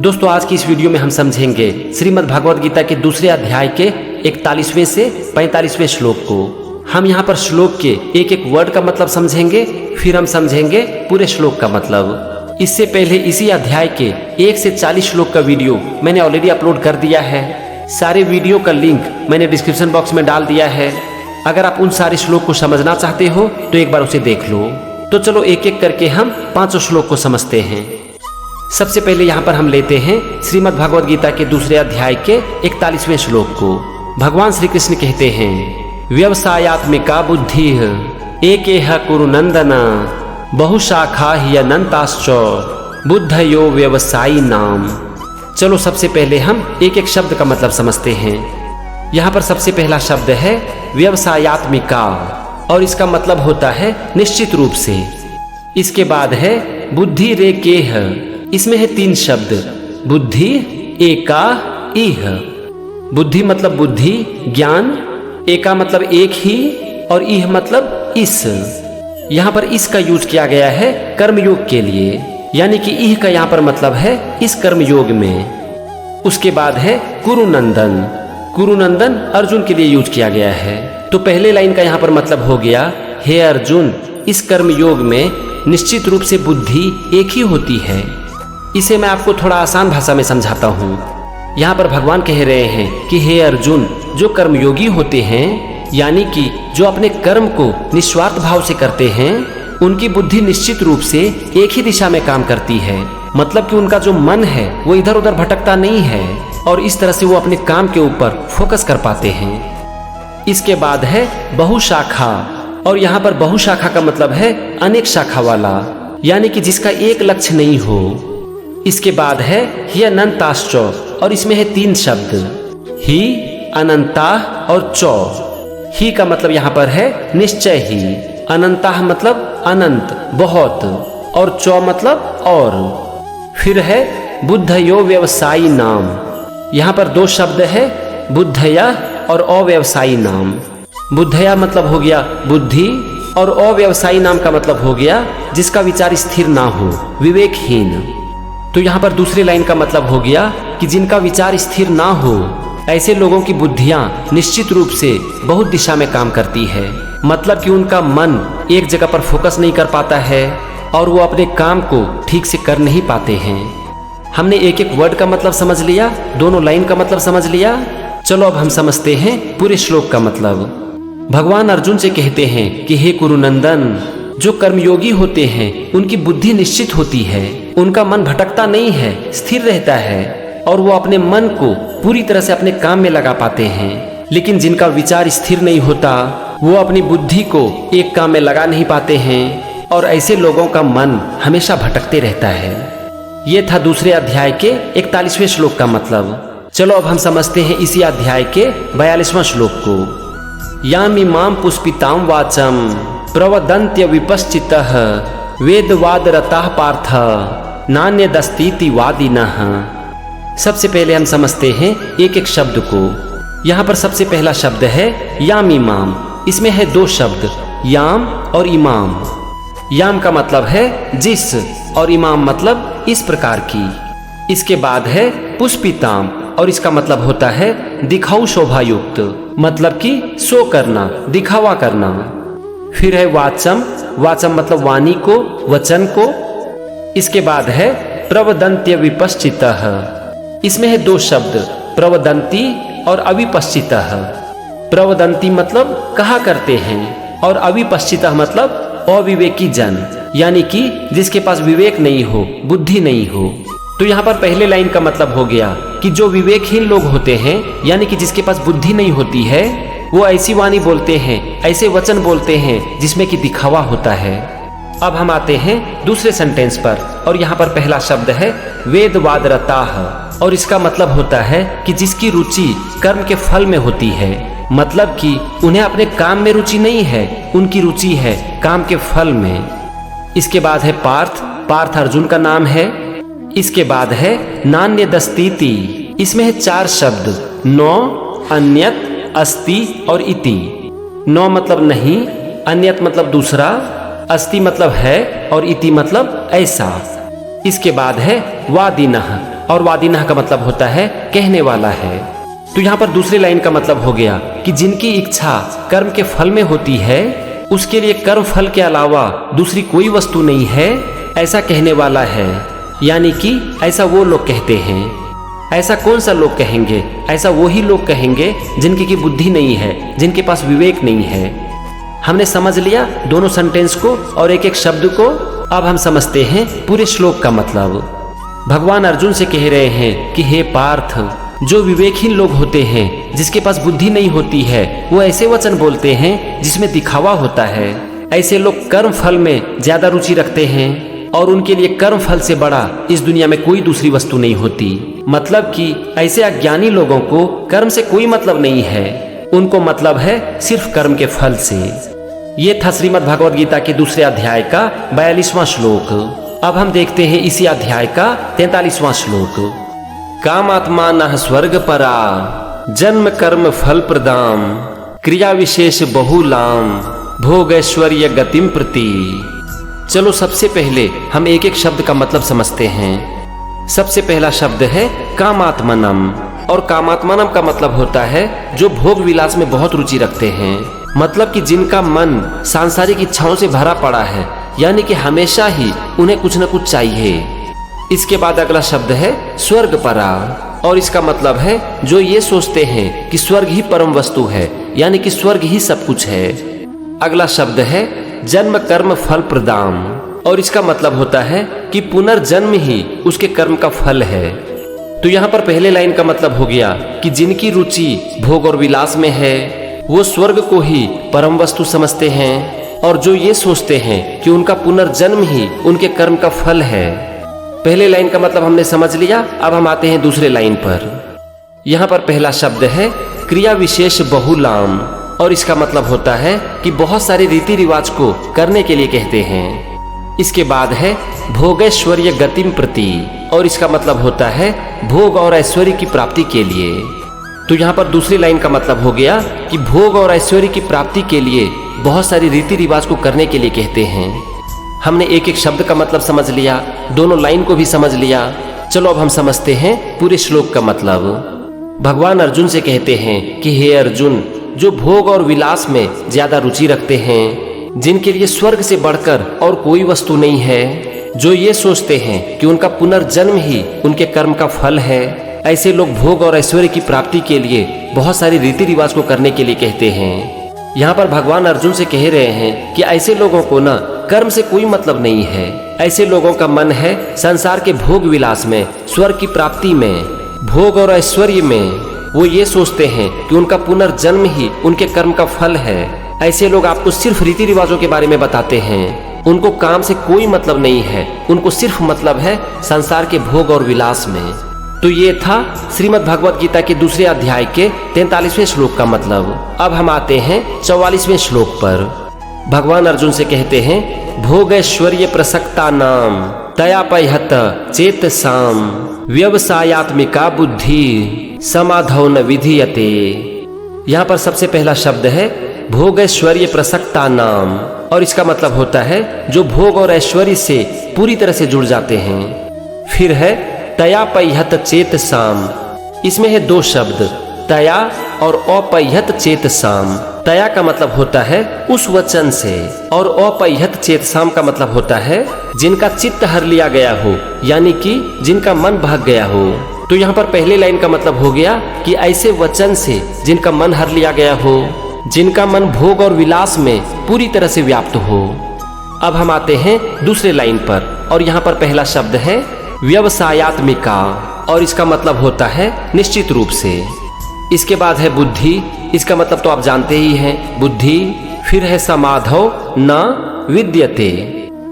दोस्तों आज की इस वीडियो में हम समझेंगे श्रीमद् भागवत गीता के दूसरे अध्याय के 41वें से 45वें श्लोक को। हम यहाँ पर श्लोक के एक एक वर्ड का मतलब समझेंगे, फिर हम समझेंगे पूरे श्लोक का मतलब। इससे पहले इसी अध्याय के 1 से 40 श्लोक का वीडियो मैंने ऑलरेडी अपलोड कर दिया है। सारे वीडियो का लिंक मैंने डिस्क्रिप्शन बॉक्स में डाल दिया है। अगर आप उन सारे श्लोक को समझना चाहते हो तो एक बार उसे देख लो। तो चलो एक एक करके हम 5 श्लोक को समझते हैं। सबसे पहले यहाँ पर हम लेते हैं श्रीमद् भागवत गीता के दूसरे अध्याय के 41वें श्लोक को। भगवान श्री कृष्ण कहते हैं, व्यवसायात्मिका बुद्धि एकेह कुरु नंदन बहुशाखा ही अनंताश्च बुद्धयो व्यवसायी नाम। चलो सबसे पहले हम एक एक शब्द का मतलब समझते हैं। यहाँ पर सबसे पहला शब्द है व्यवसायात्मिका और इसका मतलब होता है निश्चित रूप से। इसके बाद है बुद्धि रेकेह, इसमें है 3 शब्द, बुद्धि एका इह। बुद्धि मतलब बुद्धि ज्ञान, एका मतलब एक ही और इह मतलब इस। यहाँ पर इस का यूज किया गया है कर्मयोग के लिए, यानी कि इह का यहाँ पर मतलब है इस कर्मयोग में। उसके बाद है कुरुनंदन, कुरुनंदन अर्जुन के लिए यूज किया गया है। तो पहले लाइन का यहाँ पर मतलब हो गया, हे अर्जुन इस कर्मयोग में निश्चित रूप से बुद्धि एक ही होती है। इसे मैं आपको थोड़ा आसान भाषा में समझाता हूँ। यहाँ पर भगवान कह रहे हैं कि हे अर्जुन, जो कर्मयोगी होते हैं यानी कि जो अपने कर्म को निस्वार्थ भाव से करते हैं, उनकी बुद्धि निश्चित रूप से एक ही दिशा में काम करती है। मतलब कि उनका जो मन है वो इधर उधर भटकता नहीं है और इस तरह से वो अपने काम के ऊपर फोकस कर पाते हैं। इसके बाद है बहुशाखा, और यहाँ पर बहुशाखा का मतलब है अनेक शाखा वाला, यानी कि जिसका एक लक्ष्य नहीं हो। इसके बाद है ही अनंताश्च, और इसमें है 3 शब्द, ही अनंता और चौ। ही का मतलब यहाँ पर है निश्चय ही, अनंता मतलब अनंत बहुत, और चौ मतलब और। फिर है बुद्धयो व्यवसायी नाम, यहाँ पर 2 शब्द है, बुद्धया और अव्यवसायी नाम। बुद्धया मतलब हो गया बुद्धि और अव्यवसायी नाम का मतलब हो गया जिसका विचार स्थिर ना हो, विवेकहीन। तो यहाँ पर दूसरी लाइन का मतलब हो गया कि जिनका विचार स्थिर ना हो, ऐसे लोगों की बुद्धियां निश्चित रूप से बहुत दिशा में काम करती है। मतलब कि उनका मन एक जगह पर फोकस नहीं कर पाता है और वो अपने काम को ठीक से कर नहीं पाते हैं। हमने एक एक वर्ड का मतलब समझ लिया, दोनों लाइन का मतलब समझ लिया। चलो अब हम समझते हैं पूरे श्लोक का मतलब। भगवान अर्जुन से कहते हैं कि हे कुरुनंदन, जो कर्मयोगी होते हैं उनकी बुद्धि निश्चित होती है, उनका मन भटकता नहीं है, स्थिर रहता है और वो अपने मन को पूरी तरह से अपने काम में लगा पाते हैं। लेकिन जिनका विचार स्थिर नहीं होता, वो अपनी बुद्धि को एक काम में लगा नहीं पाते हैं और ऐसे लोगों का मन हमेशा भटकते रहता है। ये था दूसरे अध्याय के 41वें श्लोक का मतलब। चलो अब हम समझते हैं इसी अध्याय के 42वां श्लोक को। यामिमां पुष्पितां वाचम प्रवदन्त्य विपश्चितः वेदवादरताः पार्थ नान्यदस्तीति वादिनः। सबसे पहले हम समझते हैं एक एक शब्द को। यहाँ पर सबसे पहला शब्द है यामिमाम, इसमें है 2 शब्द, याम और इमाम। याम का मतलब है जिस और इमाम मतलब इस प्रकार की। इसके बाद है पुष्पिताम और इसका मतलब होता है दिखाऊ शोभायुक्त, मतलब कि शो करना, दिखावा करना। फिर है वाचम, वाचम मतलब वाणी को, वचन को। इसके बाद है प्रवदन्त्य विपश्चितः, इसमें है 2 शब्द, प्रवदन्ती और अविपश्चितः। प्रवदन्ती मतलब कहा करते हैं और अविपश्चितः मतलब अविवेकी जन, यानी कि जिसके पास विवेक नहीं हो, बुद्धि नहीं हो। तो यहाँ पर पहले लाइन का मतलब हो गया कि जो विवेकहीन लोग होते हैं, यानी कि जिसके पास बुद्धि नहीं होती है, वो ऐसी वाणी बोलते हैं, ऐसे वचन बोलते हैं जिसमें कि दिखावा होता है। अब हम आते हैं दूसरे सेंटेंस पर, और यहाँ पर पहला शब्द है वेदवादरताः, और इसका मतलब होता है कि जिसकी रुचि कर्म के फल में होती है। मतलब कि उन्हें अपने काम में रुचि नहीं है, उनकी रुचि है काम के फल में। इसके बाद है पार्थ, पार्थ अर्जुन का नाम है। इसके बाद है नान्यदस्तीति, इसमें है 4 शब्द, नौ, अन्यत, अस्ति और इति। नौ मतलब नहीं, अन्यत मतलब दूसरा, अस्ति मतलब है और इति मतलब ऐसा। इसके बाद है वादिनः और वादिनः का मतलब होता है कहने वाला है। तो यहाँ पर दूसरी लाइन का मतलब हो गया कि जिनकी इच्छा कर्म के फल में होती है उसके लिए कर्म फल के अलावा दूसरी कोई वस्तु नहीं है, ऐसा कहने वाला है। यानी कि ऐसा वो लोग कहते हैं। ऐसा कौन सा लोग कहेंगे? ऐसा वही लोग कहेंगे जिनकी की बुद्धि नहीं है, जिनके पास विवेक नहीं है। हमने समझ लिया दोनों सेंटेंस को और एक एक शब्द को। अब हम समझते हैं पूरे श्लोक का मतलब। भगवान अर्जुन से कह रहे हैं कि हे पार्थ, जो विवेकहीन लोग होते हैं, जिसके पास बुद्धि नहीं होती है, वो ऐसे वचन बोलते हैं जिसमें दिखावा होता है। ऐसे लोग कर्म फल में ज्यादा रुचि रखते हैं और उनके लिए कर्म फल से बड़ा इस दुनिया में कोई दूसरी वस्तु नहीं होती। मतलब कि ऐसे अज्ञानी लोगों को कर्म से कोई मतलब नहीं है, उनको मतलब है सिर्फ कर्म के फल से। ये था श्रीमद् भगवद गीता के दूसरे अध्याय का 42वां श्लोक। अब हम देखते हैं इसी अध्याय का 43वां श्लोक। कामात्मानः स्वर्ग परा जन्म कर्म फल प्रदाम क्रिया विशेष बहुलाम भोगैश्वर्य गतिम प्रति। चलो सबसे पहले हम एक एक शब्द का मतलब समझते हैं। सबसे पहला शब्द है कामात्मनम, और कामात्मनम का मतलब होता है जो भोग विलास में बहुत रुचि रखते हैं। मतलब कि जिनका मन सांसारिक इच्छाओं से भरा पड़ा है, यानी कि हमेशा ही उन्हें कुछ न कुछ चाहिए। इसके बाद अगला शब्द है स्वर्ग परा, और इसका मतलब है जो ये सोचते हैं कि स्वर्ग ही परम वस्तु है, यानी कि स्वर्ग ही सब कुछ है। अगला शब्द है जन्म कर्म फल प्रदाम, और इसका मतलब होता है कि पुनर्जन्म ही उसके कर्म का फल है। तो यहाँ पर पहले लाइन का मतलब हो गया कि जिनकी रुचि भोग और विलास में है वो स्वर्ग को ही परम वस्तु समझते हैं, और जो ये सोचते हैं कि उनका पुनर्जन्म ही उनके कर्म का फल है। पहले लाइन का मतलब हमने समझ लिया। अब हम आते हैं दूसरे लाइन पर। यहाँ पर पहला शब्द है क्रिया विशेष बहुलाम, और इसका मतलब होता है कि बहुत सारे रीति रिवाज को करने के लिए कहते हैं। इसके बाद है भोगैश्वर्य गतिम प्रति, और इसका मतलब होता है भोग और ऐश्वर्य की प्राप्ति के लिए। तो यहाँ पर दूसरी लाइन का मतलब हो गया कि भोग और ऐश्वर्य की प्राप्ति के लिए बहुत सारी रीति रिवाज को करने के लिए कहते हैं। हमने एक एक शब्द का मतलब समझ लिया, दोनों लाइन को भी समझ लिया। चलो अब हम समझते हैं पूरे श्लोक का मतलब। भगवान अर्जुन से कहते हैं कि हे अर्जुन, जो भोग और विलास में ज्यादा रुचि रखते हैं, जिनके लिए स्वर्ग से बढ़कर और कोई वस्तु नहीं है, जो ये सोचते हैं कि उनका पुनर्जन्म ही उनके कर्म का फल है, ऐसे लोग भोग और ऐश्वर्य की प्राप्ति के लिए बहुत सारे रीति रिवाज को करने के लिए कहते हैं। यहाँ पर भगवान अर्जुन से कह रहे हैं कि ऐसे लोगों को ना कर्म से कोई मतलब नहीं है। ऐसे लोगों का मन है संसार के भोग विलास में, स्वर्ग की प्राप्ति में, भोग और ऐश्वर्य में। वो ये सोचते हैं कि उनका पुनर्जन्म ही उनके कर्म का फल है। ऐसे लोग आपको सिर्फ रीति रिवाजों के बारे में बताते हैं, उनको काम से कोई मतलब नहीं है, उनको सिर्फ मतलब है संसार के भोग और विलास में। तो ये था श्रीमद् भगवद गीता के दूसरे अध्याय के 43वें श्लोक का मतलब। अब हम आते हैं 44वें श्लोक पर। भगवान अर्जुन से कहते हैं भोगैश्वर्य प्रसक्ता नाम तयापहत चेतसाम व्यवसायात्मिका बुद्धि समाधौ न विधीयते। यहाँ पर सबसे पहला शब्द है भोगैश्वर्य प्रसक्ता नाम, और इसका मतलब होता है जो भोग और ऐश्वर्य से पूरी तरह से जुड़ जाते हैं। फिर है तयापहत चेतसाम, इसमें है दो शब्द तया और अपहत चेतसाम। तया का मतलब होता है उस वचन से, और अपहत चेतसाम का मतलब होता है जिनका चित्त हर लिया गया हो, यानी कि जिनका मन भाग गया हो। तो यहाँ पर पहले लाइन का मतलब हो गया कि ऐसे वचन से जिनका मन हर लिया गया हो, जिनका मन भोग और विलास में पूरी तरह से व्याप्त हो। अब हम आते हैं दूसरे लाइन पर, और यहाँ पर पहला शब्द है व्यवसायात्मिका, और इसका मतलब होता है निश्चित रूप से। इसके बाद है बुद्धि, इसका मतलब तो आप जानते ही हैं बुद्धि। फिर है समाधौ न विद्यते,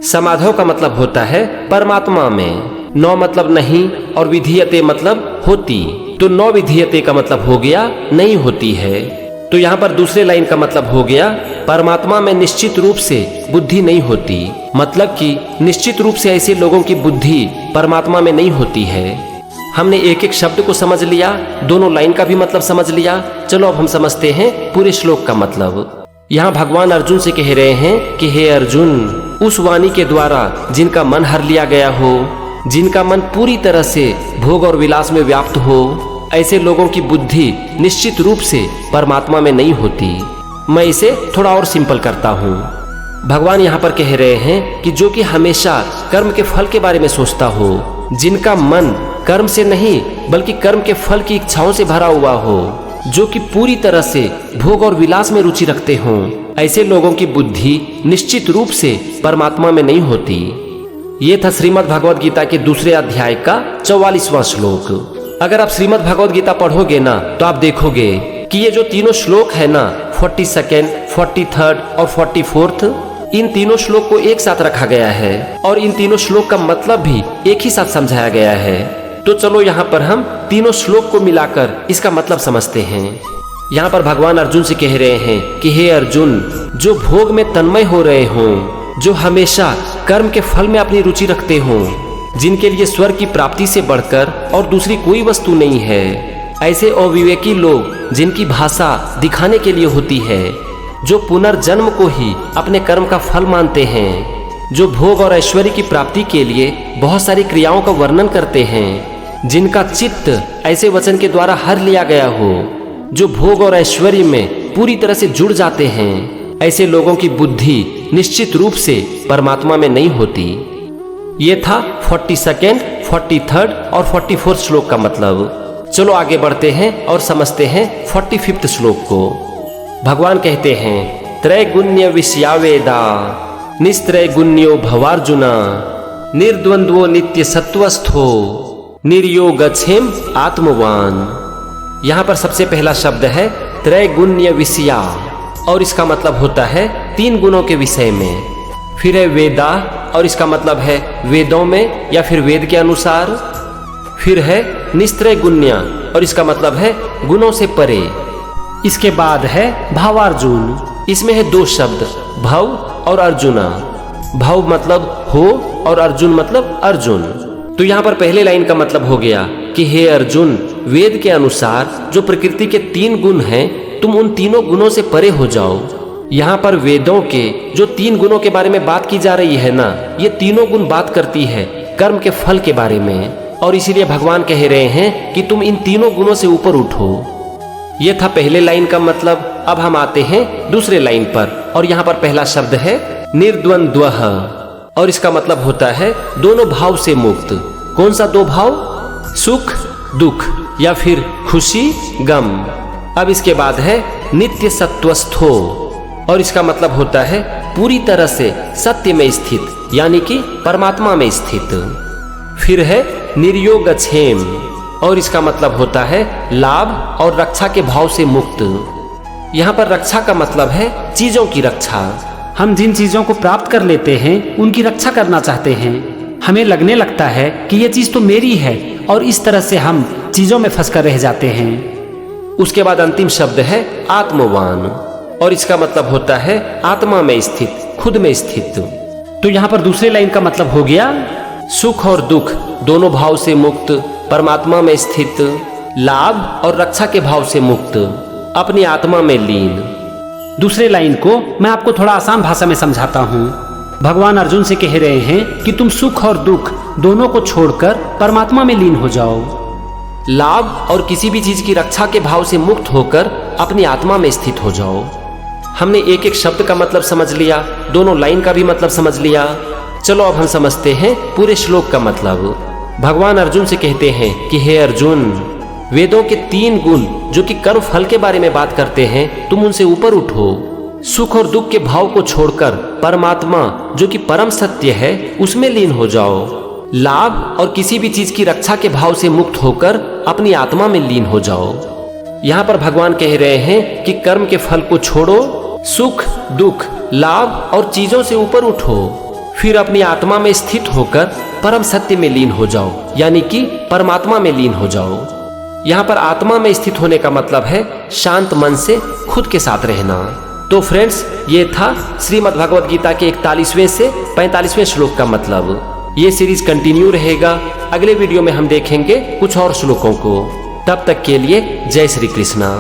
समाधौ का मतलब होता है परमात्मा में, न मतलब नहीं, और विधीयते मतलब होती। तो न विधीयते का मतलब हो गया नहीं होती है। तो यहाँ पर दूसरे लाइन का मतलब हो गया परमात्मा में निश्चित रूप से बुद्धि नहीं होती। मतलब कि निश्चित रूप से ऐसे लोगों की बुद्धि परमात्मा में नहीं होती है। हमने एक एक शब्द को समझ लिया, दोनों लाइन का भी मतलब समझ लिया। चलो अब हम समझते हैं पूरे श्लोक का मतलब। यहाँ भगवान अर्जुन से कह रहे हैं कि हे अर्जुन, उस वाणी के द्वारा जिनका मन हर लिया गया हो, जिनका मन पूरी तरह से भोग और विलास में व्याप्त हो, ऐसे लोगों की बुद्धि निश्चित रूप से परमात्मा में नहीं होती। मैं इसे थोड़ा और सिंपल करता हूँ। भगवान यहाँ पर कह रहे हैं कि जो कि हमेशा कर्म के फल के बारे में सोचता हो, जिनका मन कर्म से नहीं बल्कि कर्म के फल की इच्छाओं से भरा हुआ हो, जो कि पूरी तरह से भोग और विलास में रुचि रखते हों, ऐसे लोगों की बुद्धि निश्चित रूप से परमात्मा में नहीं होती। ये था श्रीमद् भगवद गीता के दूसरे अध्याय का 44वां श्लोक। अगर आप श्रीमद् भगवद गीता पढ़ोगे ना तो आप देखोगे कि ये जो तीनों श्लोक है ना, 42nd, 43rd और 44th, इन तीनों श्लोक को एक साथ रखा गया है और इन तीनों श्लोक का मतलब भी एक ही साथ समझाया गया है। तो चलो यहाँ पर हम तीनों श्लोक को मिलाकर इसका मतलब समझते हैं। यहाँ पर भगवान अर्जुन से कह रहे हैं कि हे अर्जुन, जो भोग में तन्मय हो रहे हों, जो हमेशा कर्म के फल में अपनी रुचि रखते हों, जिनके लिए स्वर्ग की प्राप्ति से बढ़कर और दूसरी कोई वस्तु नहीं है, ऐसे अविवेकी लोग जिनकी भाषा दिखाने के लिए होती है, जो पुनर्जन्म को ही अपने कर्म का फल मानते हैं, जो भोग और ऐश्वर्य की प्राप्ति के लिए बहुत सारी क्रियाओं का वर्णन करते हैं, जिनका चित्त ऐसे वचन के द्वारा हर लिया गया हो, जो भोग और ऐश्वर्य में पूरी तरह से जुड़ जाते हैं, ऐसे लोगों की बुद्धि निश्चित रूप से परमात्मा में नहीं होती। ये था 42nd, 43rd और 44th श्लोक का मतलब। चलो आगे बढ़ते हैं और समझते हैं 45th श्लोक को। भगवान कहते हैं, त्रैगुण्य विषयावेदा निस्त्रैगुण्यो भवार्जुना निर्द्वंद्वो नित्य सत्वस्थो निर्योगक्षेम आत्मवान। यहाँ पर सबसे पहला शब्द है त्रैगुण्य विषया और इसका मतलब होता है 3 गुणों के विषय में। फिर है वेदा और इसका मतलब है वेदों में या फिर वेद के अनुसार। फिर है निस्त्रैगुण्य और इसका मतलब है गुणों से परे। इसके बाद है भावार्जुन, इसमें है 2 शब्द भव और अर्जुना। भव मतलब हो और अर्जुन मतलब अर्जुन। तो यहाँ पर पहले लाइन का मतलब हो गया कि हे अर्जुन, वेद के अनुसार जो प्रकृति के 3 गुण हैं, तुम उन तीनों गुणों से परे हो जाओ। यहाँ पर वेदों के जो 3 गुणों के बारे में बात की जा रही है ना, ये तीनों गुण बात करती है कर्म के फल के बारे में, और इसीलिए भगवान कह रहे हैं कि तुम इन तीनों गुणों से ऊपर उठो। ये था पहले लाइन का मतलब। अब हम आते हैं दूसरे लाइन पर और यहाँ पर पहला शब्द है निर्द्वंद्वः और इसका मतलब होता है दोनों भाव से मुक्त। कौन सा 2 भाव? सुख दुख या फिर खुशी गम। अब इसके बाद है नित्य सत्वस्थो और इसका मतलब होता है पूरी तरह से सत्य में स्थित, यानी कि परमात्मा में स्थित। फिर है निर्योगक्षेम और इसका मतलब होता है लाभ और रक्षा के भाव से मुक्त। यहाँ पर रक्षा का मतलब है चीजों की रक्षा। हम जिन चीजों को प्राप्त कर लेते हैं उनकी रक्षा करना चाहते हैं। हमें लगने लगता है कि ये चीज तो मेरी है और इस तरह से हम चीजों में फंसकर रह जाते हैं। उसके बाद अंतिम शब्द है आत्मवान और इसका मतलब होता है आत्मा में स्थित, खुद में स्थित। तो यहाँ पर दूसरे लाइन का मतलब हो गया सुख और दुख दोनों भाव से मुक्त, परमात्मा में स्थित, लाभ और रक्षा के भाव से मुक्त, अपनी आत्मा में लीन। दूसरे लाइन को मैं आपको थोड़ा आसान भाषा में समझाता हूँ। भगवान अर्जुन से कह रहे हैं कि तुम सुख और दुख दोनों को छोड़कर परमात्मा में लीन हो जाओ। लाभ और किसी भी चीज की रक्षा के भाव से मुक्त होकर अपनी आत्मा में स्थित हो जाओ। हमने एक एक शब्द का मतलब समझ लिया, दोनों लाइन का भी मतलब समझ लिया। चलो अब हम समझते हैं पूरे श्लोक का मतलब। भगवान अर्जुन से कहते हैं कि हे अर्जुन, वेदों के 3 गुण जो कि कर्म फल के बारे में बात करते हैं, तुम उनसे ऊपर उठो। सुख और दुख के भाव को छोड़कर परमात्मा जो कि परम सत्य है उसमें लीन हो जाओ। लाभ और किसी भी चीज की रक्षा के भाव से मुक्त होकर अपनी आत्मा में लीन हो जाओ। यहाँ पर भगवान कह रहे हैं कि कर्म के फल को छोड़ो, सुख दुख लाभ और चीजों से ऊपर उठो, फिर अपनी आत्मा में स्थित होकर परम सत्य में लीन हो जाओ, यानी कि परमात्मा में लीन हो जाओ। यहाँ पर आत्मा में स्थित होने का मतलब है शांत मन से खुद के साथ रहना। तो फ्रेंड्स, ये था श्रीमद् भगवद गीता के 41वें से 45वें श्लोक का मतलब। ये सीरीज कंटिन्यू रहेगा। अगले वीडियो में हम देखेंगे कुछ और श्लोकों को। तब तक के लिए जय श्री कृष्णा।